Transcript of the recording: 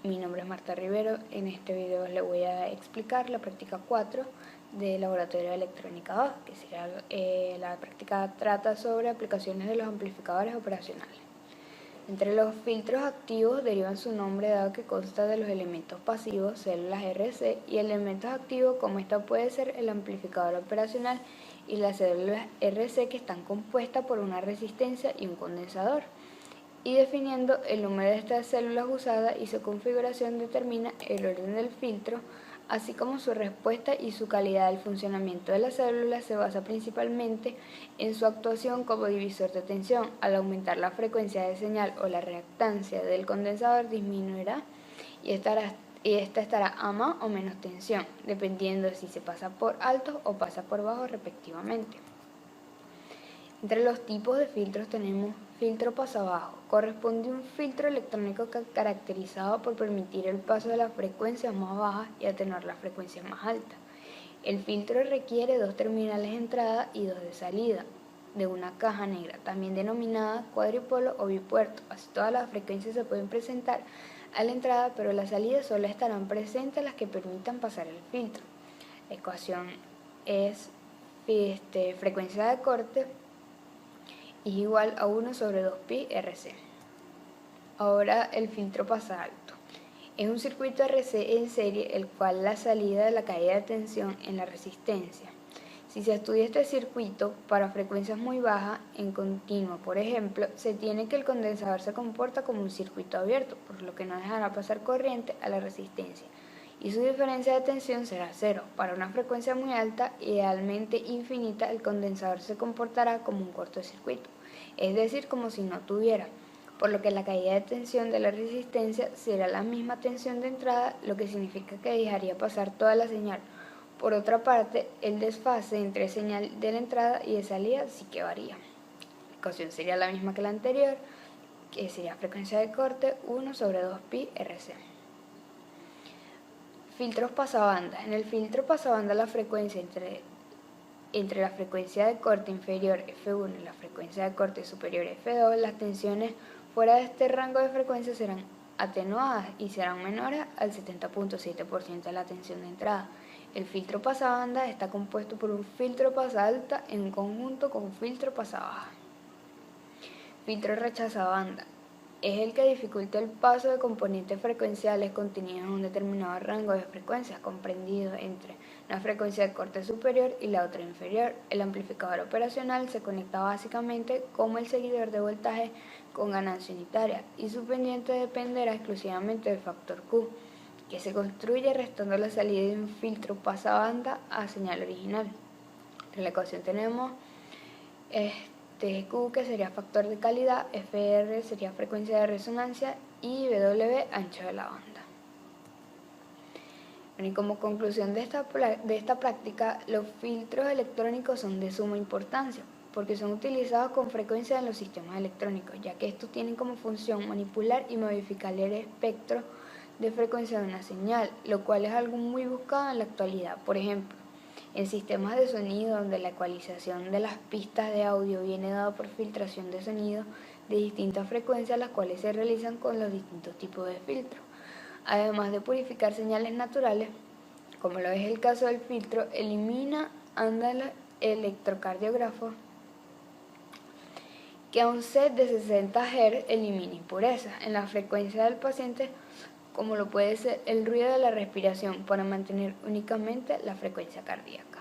Mi nombre es Marta Rivero. En este video les voy a explicar la práctica 4 del Laboratorio de Electrónica 2, que será la práctica trata sobre aplicaciones de los amplificadores operacionales. Entre los filtros activos derivan su nombre dado que consta de los elementos pasivos, células RC, y elementos activos como esta puede ser el amplificador operacional y las células RC, que están compuestas por una resistencia y un condensador. Y definiendo el número de estas células usadas y su configuración determina el orden del filtro, así como su respuesta y su calidad. El funcionamiento de las células se basa principalmente en su actuación como divisor de tensión. Al aumentar la frecuencia de señal o la reactancia del condensador disminuirá y esta estará a más o menos tensión, dependiendo si se pasa por alto o pasa por bajo respectivamente. Entre los tipos de filtros tenemos filtro pasabajo. Corresponde a un filtro electrónico caracterizado por permitir el paso de las frecuencias más bajas y atenuar las frecuencias más altas. El filtro requiere dos terminales de entrada y dos de salida de una caja negra, también denominada cuadripolo o bipuerto. Así todas las frecuencias se pueden presentar a la entrada, pero las salidas solo estarán presentes las que permitan pasar el filtro. La ecuación es frecuencia de corte es igual a 1 sobre 2pi RC. Ahora el filtro pasa alto. Es un circuito RC en serie el cual la salida de la caída de tensión en la resistencia. Si se estudia este circuito para frecuencias muy bajas en continua, por ejemplo, se tiene que el condensador se comporta como un circuito abierto, por lo que no dejará pasar corriente a la resistencia y su diferencia de tensión será cero. Para una frecuencia muy alta, idealmente infinita, el condensador se comportará como un cortocircuito, es decir, como si no tuviera, por lo que la caída de tensión de la resistencia será la misma tensión de entrada, lo que significa que dejaría pasar toda la señal. Por otra parte, el desfase entre señal de la entrada y de salida sí que varía. La ecuación sería la misma que la anterior, que sería frecuencia de corte 1 sobre 2pi RC. Filtros pasabanda. En el filtro pasabanda la frecuencia entre la frecuencia de corte inferior F1 y la frecuencia de corte superior F2, las tensiones fuera de este rango de frecuencia serán atenuadas y serán menores al 70.7% de la tensión de entrada. El filtro pasabanda está compuesto por un filtro pasalta en conjunto con un filtro pasabaja. Filtro rechazabanda. Es el que dificulta el paso de componentes frecuenciales contenidos en un determinado rango de frecuencias comprendido entre una frecuencia de corte superior y la otra inferior. El amplificador operacional se conecta básicamente como el seguidor de voltaje con ganancia unitaria y su pendiente dependerá exclusivamente del factor Q, que se construye restando la salida de un filtro pasabanda a señal original. En la ecuación tenemos Q, que sería factor de calidad, FR sería frecuencia de resonancia y W ancho de la banda. Bueno, y como conclusión de esta práctica, los filtros electrónicos son de suma importancia porque son utilizados con frecuencia en los sistemas electrónicos, ya que estos tienen como función manipular y modificar el espectro de frecuencia de una señal, lo cual es algo muy buscado en la actualidad. Por ejemplo, en sistemas de sonido donde la ecualización de las pistas de audio viene dado por filtración de sonido de distintas frecuencias, las cuales se realizan con los distintos tipos de filtros. Además de purificar señales naturales, como lo es el caso del filtro, elimina el electrocardiógrafo, que a un set de 60 Hz elimina impurezas en la frecuencia del paciente, como lo puede ser el ruido de la respiración, para mantener únicamente la frecuencia cardíaca.